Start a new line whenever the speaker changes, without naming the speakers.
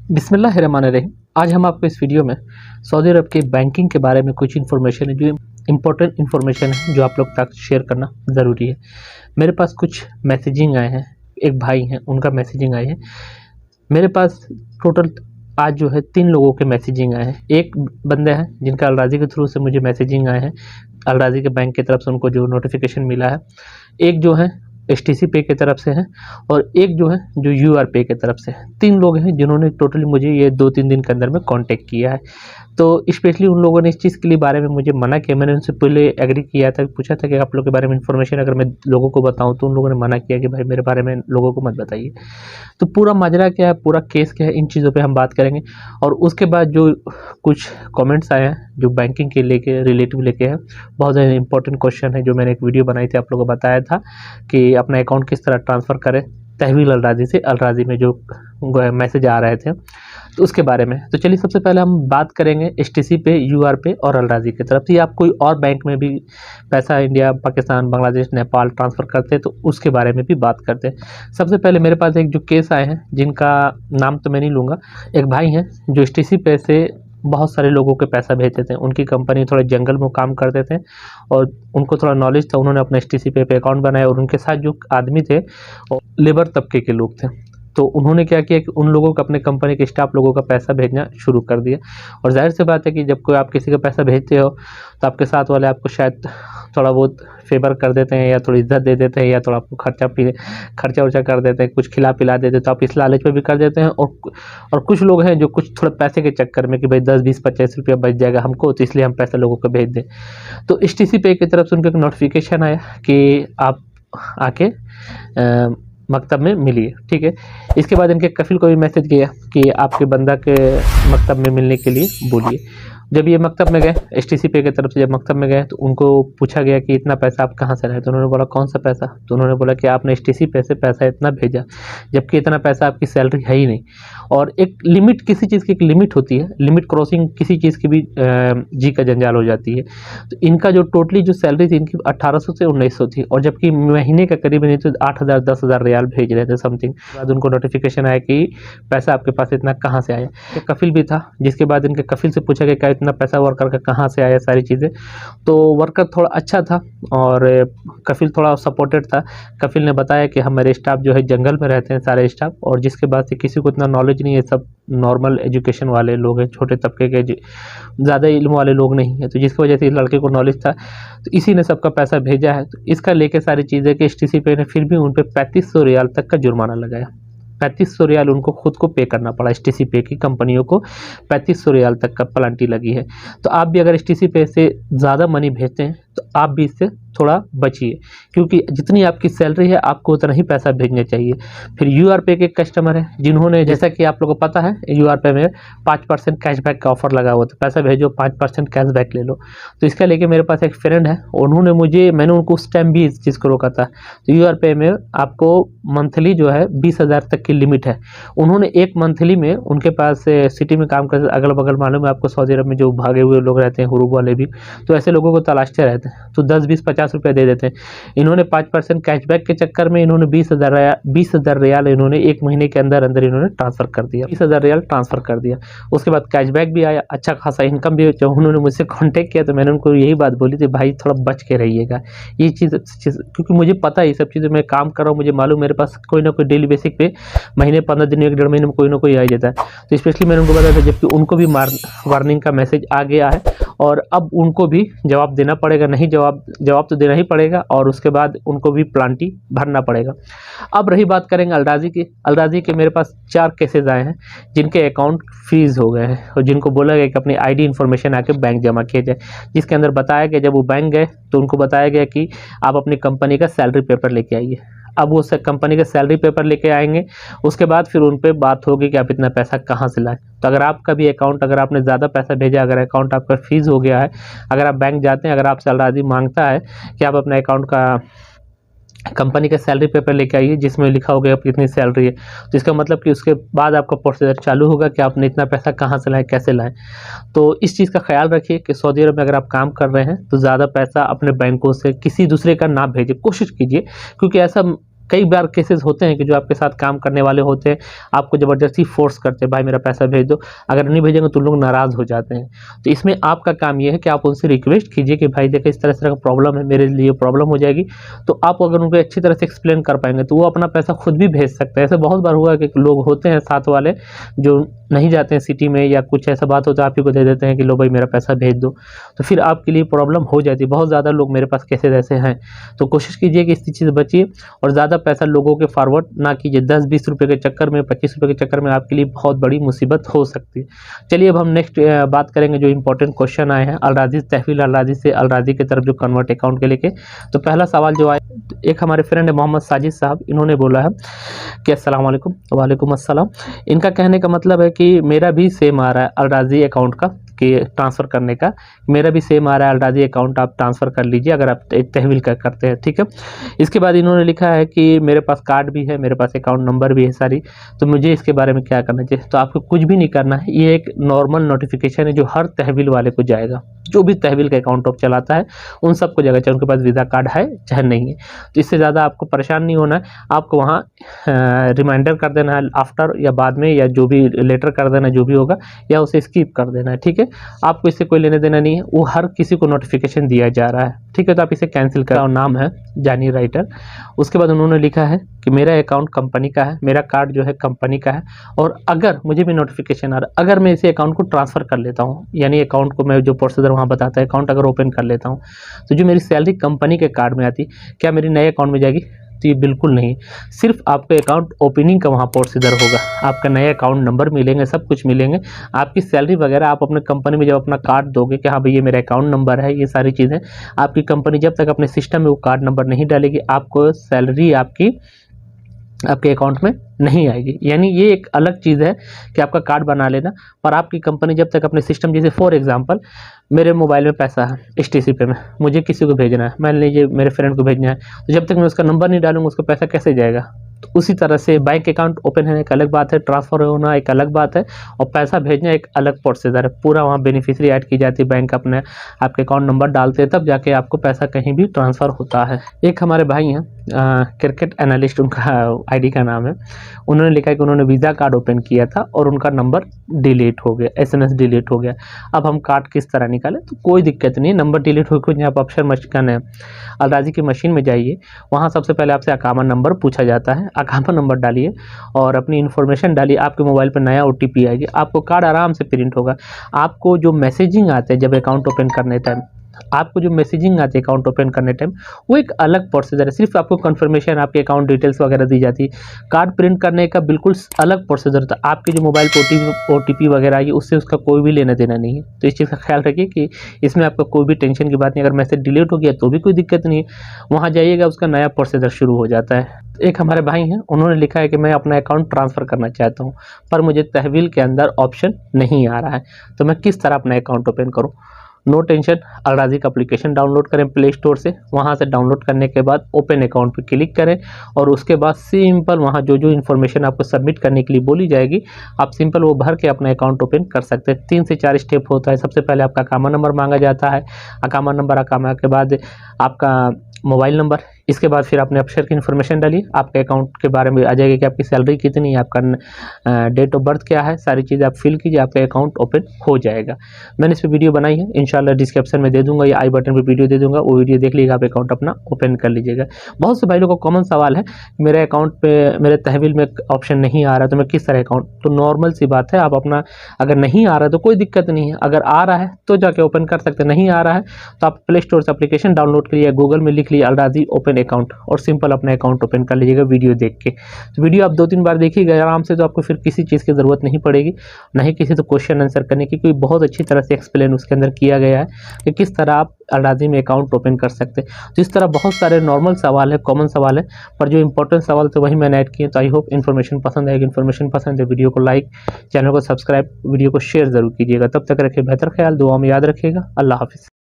बिस्मिल्लाहिर्रहमानिर्रहीम। आज हम आपको इस वीडियो में सऊदी अरब के बैंकिंग के बारे में कुछ इन्फॉर्मेशन है, जो इम्पोर्टेंट इन्फॉर्मेशन है, जो आप लोग तक शेयर करना ज़रूरी है। मेरे पास कुछ मैसेजिंग आए हैं, एक भाई हैं उनका मैसेजिंग आए हैं। मेरे पास टोटल आज जो है 3 लोगों के मैसेजिंग आए हैं। एक बंदे हैं जिनका अलराजी के थ्रू से मुझे मैसेजिंग आए हैं, अलराजी के बैंक की तरफ से उनको जो नोटिफिकेशन मिला है। एक जो है एचटीसी पे की तरफ से है और एक जो है जो यूआर पे की तरफ से है। 3 लोग हैं जिन्होंने टोटली मुझे ये 2-3 दिन के अंदर में कांटेक्ट किया है। तो स्पेशली उन लोगों ने इस चीज़ के लिए बारे में मुझे मना किया। मैंने उनसे पहले एग्री किया था, पूछा था कि आप लोग के बारे में इन्फॉर्मेशन अगर मैं लोगों को बताऊं, तो उन लोगों ने मना किया कि भाई मेरे बारे में लोगों को मत बताइए। तो पूरा माजरा क्या है, पूरा केस क्या है, इन चीज़ों पे हम बात करेंगे। और उसके बाद जो कुछ कमेंट्स आए हैं जो बैंकिंग के लेके रिलेटिव लेके हैं, बहुत ज़्यादा इंपॉर्टेंट क्वेश्चन है, जो मैंने एक वीडियो बनाई थी, आप लोगों को बताया था कि अपना अकाउंट किस तरह ट्रांसफ़र करें तहवील अलराजी से अलराजी में जो मैसेज आ रहे थे, तो उसके बारे में। तो चलिए सबसे पहले हम बात करेंगे एचटीसी पे, यूआर पे और अलराजी की तरफ से। आप कोई और बैंक में भी पैसा इंडिया, पाकिस्तान, बांग्लादेश, नेपाल ट्रांसफ़र करते हैं, तो उसके बारे में भी बात करते हैं। सबसे पहले मेरे पास एक जो केस आए हैं, जिनका नाम तो मैं नहीं लूँगा, एक भाई हैं जो एचटीसी पे से बहुत सारे लोगों के पैसा भेजते थे। उनकी कंपनी थोड़े जंगल में काम करते थे और उनको थोड़ा नॉलेज था। उन्होंने अपना एचटीसी पे अकाउंट बनाया और उनके साथ जो आदमी थे वो लेबर तबके के लोग थे। तो उन्होंने क्या किया कि उन लोगों को, अपने कंपनी के स्टाफ लोगों का पैसा भेजना शुरू कर दिया। और जाहिर सी बात है कि जब कोई आप किसी का पैसा भेजते हो, तो आपके साथ वाले आपको शायद थोड़ा बहुत फेवर कर देते हैं, या थोड़ी इज्जत दे देते हैं, या थोड़ा आपको खर्चा वर्चा कर देते हैं, कुछ खिला पिला देते हैं, तो आप इस लालच में भी कर देते हैं। और कुछ लोग हैं जो कुछ थोड़े पैसे के चक्कर में कि भाई 10, 20, 25 रुपया बच जाएगा हमको, तो इसलिए हम पैसा लोगों को भेज दें। तो एचटीसी पे की तरफ से उनको एक नोटिफिकेशन आया कि आप आके मकतब में मिलिए, ठीक है। इसके बाद इनके कफिल को भी मैसेज किया कि आपके बंदा के मकतब में मिलने के लिए बोलिए। जब ये मकतब में गए, एचटीसी पे की तरफ से जब मकतब में गए, तो उनको पूछा गया कि इतना पैसा आप कहाँ से लाए। तो उन्होंने बोला कौन सा पैसा। तो उन्होंने बोला कि आपने एचटीसी पे से पैसा इतना भेजा, जबकि इतना पैसा आपकी सैलरी है ही नहीं। और एक लिमिट, किसी चीज़ की एक लिमिट होती है, लिमिट क्रॉसिंग किसी चीज़ की भी जी का जंजाल हो जाती है। तो इनका जो टोटली जो सैलरी थी इनकी 1800 से 1900 थी, और जबकि महीने का करीब नहीं तो 8000 10,000 रियाल भेज रहे थे समथिंग। बाद उनको नोटिफिकेशन आया कि पैसा आपके पास इतना कहाँ से आया। एक कफिल भी था, जिसके बाद इनके कफिल से पूछा गया क्या इतना पैसा वर्कर का कहाँ से आया, सारी चीज़ें। तो वर्कर थोड़ा अच्छा था और कफिल थोड़ा सपोर्टेड था। कफिल ने बताया कि हमारे स्टाफ जो है जंगल में रहते हैं सारे स्टाफ, और जिसके बाद से किसी को इतना नॉलेज नहीं है, सब नॉर्मल एजुकेशन वाले लोग हैं, छोटे तबके के, ज़्यादा इल्म वाले लोग नहीं है। तो जिसकी वजह से इस लड़के को नॉलेज था, तो इसी ने सबका पैसा भेजा है। तो इसका लेके सारी चीज़ें कि एचटीसी पे ने फिर भी उन पर 3500 रियाल तक का जुर्माना लगाया। 3500 रियाल उनको खुद को पे करना पड़ा। एचटीसी पे की कंपनियों को 3500 रियाल तक का पेनल्टी लगी है। तो आप भी अगर एचटीसी पे से ज़्यादा मनी भेजते हैं, तो आप भी इससे थोड़ा बचिए, क्योंकि जितनी आपकी सैलरी है आपको उतना ही पैसा भेजना चाहिए। फिर यूआर पे के कस्टमर हैं जिन्होंने, जैसा कि आप लोगों को पता है, यूआर पे में 5% कैशबैक का ऑफर लगा हुआ था, पैसा भेजो 5% कैशबैक ले लो। तो इसका लेके मेरे पास एक फ्रेंड है, उन्होंने मैंने उनको उस टाइम भी इस चीज़ को रोका था। तो यूआर पे में आपको मंथली जो है 20,000 तक की लिमिट है। उन्होंने एक मंथली में, उनके पास सिटी में काम करते अगल बगल, मालूम है आपको सऊदी अरब में जो भागे हुए लोग रहते हैं, हुरूब वाले भी, तो ऐसे लोगों को तलाशते रहते हैं। तो 10, 20, 50 रुपये दे देते हैं। इन्होंने 5% कैशबैक के चक्कर में इन्होंने 20,000 रियाल इन्होंने एक महीने के अंदर अंदर इन्होंने ट्रांसफ़र कर दिया। 20,000 रियाल ट्रांसफ़र कर दिया। उसके बाद कैशबैक भी आया, अच्छा खासा इनकम भी। जब उन्होंने मुझसे कॉन्टेक्ट किया तो मैंने उनको यही बात बोली थी, भाई थोड़ा बच के रहिएगा ये चीज़, क्योंकि मुझे पता है ये सब चीज़ें, मैं काम कर रहा हूँ, मुझे मालूम, मेरे पास कोई ना कोई डेली बेसिक पे महीने 15 दिन 1 डेढ़ महीने में कोई ना कोई आ जाता है। तो स्पेशली मैंने उनको बताया था, जबकि उनको भी वार्निंग का मैसेज आ गया है, और अब उनको भी जवाब देना पड़ेगा। नहीं, जवाब तो देना ही पड़ेगा, और उसके बाद उनको भी प्लांटी भरना पड़ेगा। अब रही बात करेंगे अलराजी की। अलराजी के मेरे पास 4 केसेस आए हैं जिनके अकाउंट फ्रीज हो गए हैं, और जिनको बोला गया कि अपनी आईडी इन्फॉर्मेशन आके बैंक जमा किया जाए। जिसके अंदर बताया गया, जब वो बैंक गए तो उनको बताया गया कि आप अपनी कंपनी का सैलरी पेपर लेके आइए। अब वो कंपनी का सैलरी पेपर लेके आएंगे, उसके बाद फिर उन पे बात होगी कि आप इतना पैसा कहाँ से लाए। तो अगर आपका भी अकाउंट, अगर आपने ज़्यादा पैसा भेजा, अगर अकाउंट आपका फ्रीज हो गया है, अगर आप बैंक जाते हैं, अगर आपसे अलराजी मांगता है कि आप अपने अकाउंट का, कंपनी का सैलरी पेपर लेके आइए जिसमें लिखा होगा आप कितनी सैलरी है, तो इसका मतलब कि उसके बाद आपका प्रोसीजर चालू होगा कि आपने इतना पैसा कहाँ से लाए, कैसे लाए। तो इस चीज़ का ख्याल रखिए कि सऊदी अरब में अगर आप काम कर रहे हैं तो ज़्यादा पैसा अपने बैंकों से किसी दूसरे का ना भेजें, कोशिश कीजिए, क्योंकि ऐसा कई बार केसेस होते हैं कि जो आपके साथ काम करने वाले होते हैं आपको ज़बरदस्ती फोर्स करते हैं, भाई मेरा पैसा भेज दो, अगर नहीं भेजेंगे तो लोग नाराज़ हो जाते हैं। तो इसमें आपका काम ये है कि आप उनसे रिक्वेस्ट कीजिए कि भाई देखिए इस तरह का प्रॉब्लम है, मेरे लिए प्रॉब्लम हो जाएगी। तो आप अगर उनको अच्छी तरह से एक्सप्लेन कर पाएंगे तो वो अपना पैसा खुद भी भेज सकते हैं। ऐसे बहुत बार हुआ कि लोग होते हैं साथ वाले जो नहीं जाते हैं सिटी में, या कुछ ऐसा बात होता है आप ही को दे देते हैं कि लो भाई मेरा पैसा भेज दो, तो फिर आपके लिए प्रॉब्लम हो जाती है। बहुत ज़्यादा लोग मेरे पास केसेस ऐसे हैं। तो कोशिश कीजिए कि इस चीज़ से बचिए और ज़्यादा पैसा लोगों के फॉरवर्ड ना कीजिए। 10-20 रुपये के चक्कर में, 25 रुपये के चक्कर में आपके लिए बहुत बड़ी मुसीबत हो सकती है। चलिए अब हम नेक्स्ट बात करेंगे जो इंपॉर्टेंट क्वेश्चन आए हैं अलराजी तहवील अलराजी से अलराजी की तरफ जो कन्वर्ट अकाउंट के लेके। तो पहला सवाल जो आया, एक हमारे फ्रेंड है मोहम्मद साजिद साहब, इन्होंने बोला है कि अस्सलाम वालेकुम। वालेकुम अस्सलाम। इनका कहने का मतलब है कि मेरा भी सेम आ रहा है अलराजी अकाउंट का कि ट्रांसफ़र करने का, मेरा भी सेम आ रहा है अलराजी अकाउंट आप ट्रांसफ़र कर लीजिए अगर आप तहवील का करते हैं, ठीक है। इसके बाद इन्होंने लिखा है कि मेरे पास कार्ड भी है, मेरे पास अकाउंट नंबर भी है सारी, तो मुझे इसके बारे में क्या करना चाहिए। तो आपको कुछ भी नहीं करना है, ये एक नॉर्मल नोटिफिकेशन है जो हर तहवील वाले को जाएगा, जो भी तहवील का अकाउंट आप चलाता है उन सबको जाएगा, चाहे उनके पास वीज़ा कार्ड है चाहे नहीं है। तो इससे ज़्यादा आपको परेशान नहीं होना है, आपको वहाँ रिमाइंडर कर देना है आफ्टर या बाद में, या जो भी लेटर कर देना जो भी होगा, या उसे स्किप कर देना है, ठीक है। आपको इससे कोई लेने देना नहीं है, वो हर किसी को नोटिफिकेशन दिया जा रहा है, ठीक है। तो आप इसे कैंसिल करो। नाम है जानी राइटर। उसके बाद उन्होंने लिखा है कि मेरा अकाउंट कंपनी का है, मेरा कार्ड जो है कंपनी का है, और अगर मुझे भी नोटिफिकेशन आ रहा है, अगर मैं इसे अकाउंट को ट्रांसफ़र कर लेता हूँ, यानी अकाउंट को मैं जो प्रोसीजर वहाँ बताता है, अकाउंट अगर ओपन कर लेता हूँ तो जो मेरी सैलरी कंपनी के कार्ड में आती, क्या मेरी नए अकाउंट में जाएगी? तो ये बिल्कुल नहीं, सिर्फ आपको अकाउंट ओपनिंग का वहाँ प्रोसीजर होगा, आपका नया अकाउंट नंबर मिलेंगे, सब कुछ मिलेंगे, आपकी सैलरी वगैरह आप अपने कंपनी में जब अपना कार्ड दोगे कि हाँ भाई ये मेरा अकाउंट नंबर है, ये सारी चीज़ें आपकी कंपनी जब तक अपने सिस्टम में वो कार्ड नंबर नहीं डालेगी, आपको सैलरी आपके अकाउंट में नहीं आएगी। यानी ये एक अलग चीज़ है कि आपका कार्ड बना लेना, पर आपकी कंपनी जब तक अपने सिस्टम, जैसे फॉर एग्जांपल मेरे मोबाइल में पैसा है STC पे में, मुझे किसी को भेजना है, मान लीजिए मेरे फ्रेंड को भेजना है, तो जब तक मैं उसका नंबर नहीं डालूंगा उसको पैसा कैसे जाएगा। तो उसी तरह से बैंक अकाउंट ओपन होना एक अलग बात है, ट्रांसफ़र होना एक अलग बात है, और पैसा भेजना एक अलग प्रोसीजर है। पूरा वहाँ बेनिफिशियरी ऐड की जाती है, बैंक अपने आपके अकाउंट नंबर डालते हैं, तब जाके आपको पैसा कहीं भी ट्रांसफ़र होता है। एक हमारे भाई हैं क्रिकेट एनालिस्ट, उनका ID का नाम है, उन्होंने लिखा कि उन्होंने वीज़ा कार्ड ओपन किया था और उनका नंबर डिलीट हो गया, SMS डिलीट हो गया। अब हम कार्ड किस तरह निकालें? तो कोई दिक्कत नहीं, नंबर डिलीट हो गया, आप ऑप्शन मशीन है अलराजी की मशीन में जाइए, वहाँ सबसे पहले आपसे अकामा नंबर पूछा जाता है, अकामा नंबर डालिए और अपनी इन्फॉर्मेशन डालिए, आपके मोबाइल पर नया OTP आएगी, आपको कार्ड आराम से प्रिंट होगा। आपको जो मैसेजिंग आते हैं जब अकाउंट ओपन करने टाइम, आपको जो मैसेजिंग आती है अकाउंट ओपन करने टाइम, वो एक अलग प्रोसीजर है, सिर्फ आपको कंफर्मेशन, आपके अकाउंट डिटेल्स वगैरह दी जाती है। कार्ड प्रिंट करने का बिल्कुल अलग प्रोसीजर था, आपके जो मोबाइल पर OTP वगैरह आई उससे उसका कोई भी लेना देना नहीं है। तो इस चीज़ का ख्याल रखिए कि इसमें आपका कोई भी टेंशन की बात नहीं, अगर मैसेज डिलीट हो गया तो भी कोई दिक्कत नहीं है, वहाँ जाइएगा उसका नया प्रोसीजर शुरू हो जाता है। एक हमारे भाई हैं, उन्होंने लिखा है कि मैं अपना अकाउंट ट्रांसफ़र करना चाहता हूँ पर मुझे तहवील के अंदर ऑप्शन नहीं आ रहा है, तो मैं किस तरह अपना अकाउंट ओपन करूँ। नो टेंशन, अलराजी का एप्लीकेशन डाउनलोड करें प्ले स्टोर से, वहाँ से डाउनलोड करने के बाद ओपन अकाउंट पे क्लिक करें और उसके बाद सिंपल वहाँ जो जो इन्फॉर्मेशन आपको सबमिट करने के लिए बोली जाएगी, आप सिंपल वो भर के अपना अकाउंट ओपन कर सकते हैं। 3 से 4 स्टेप होता है। सबसे पहले आपका अकामा नंबर मांगा जाता है, अकामा नंबर, अकामा के बाद आपका मोबाइल नंबर, इसके बाद फिर अपने अफसर की इन्फॉर्मेशन डालिए, आपके अकाउंट के बारे में आ जाएगा कि आपकी सैलरी कितनी है, आपका डेट ऑफ बर्थ क्या है, सारी चीज़ें आप फिल कीजिए, आपका अकाउंट ओपन हो जाएगा। मैंने इस पर वीडियो बनाई है, इंशाल्लाह डिस्क्रिप्शन में दे दूंगा या आई बटन पे वीडियो दे दूंगा, वो वीडियो देख लीजिएगा, आप अकाउंट अपना ओपन कर लीजिएगा। बहुत से भाई लोगों को कॉमन सवाल है, मेरे अकाउंट पे मेरे तहवील में ऑप्शन नहीं आ रहा तो मैं किस तरह अकाउंट, तो नॉर्मल सी बात है, आप अपना अगर नहीं आ रहा है तो कोई दिक्कत नहीं है, अगर आ रहा है तो जाके ओपन कर सकते हैं, नहीं आ रहा है तो आप प्ले स्टोर से एप्लीकेशन डाउनलोड करिए, गूगल में लिख लीजिए अलराजी ओपन अकाउंट और सिंपल अपना अकाउंट ओपन कर लीजिएगा वीडियो देख के। तो वीडियो आप 2-3 बार देखिएगा आराम से, तो आपको फिर किसी चीज़ की ज़रूरत नहीं पड़ेगी, ना ही किसी तो क्वेश्चन आंसर करने की, क्योंकि बहुत अच्छी तरह से एक्सप्लेन उसके अंदर किया गया है कि किस तरह आप अलराजी में अकाउंट ओपन कर सकते हैं। तो इस तरह बहुत सारे नॉर्मल सवाल है, कॉमन सवाल है, पर जो इंपॉर्टेंट सवाल तो वही मैंने ऐड किए। तो आई होप इन्फॉर्मेशन पसंद आएगी। इन्फॉर्मेशन पसंद है वीडियो को लाइक, चैनल को सब्सक्राइब, वीडियो को शेयर ज़रूर कीजिएगा। तब तक रखिए बेहतर ख्याल, दुआ में याद रखिएगा। अल्लाह हाफिज़।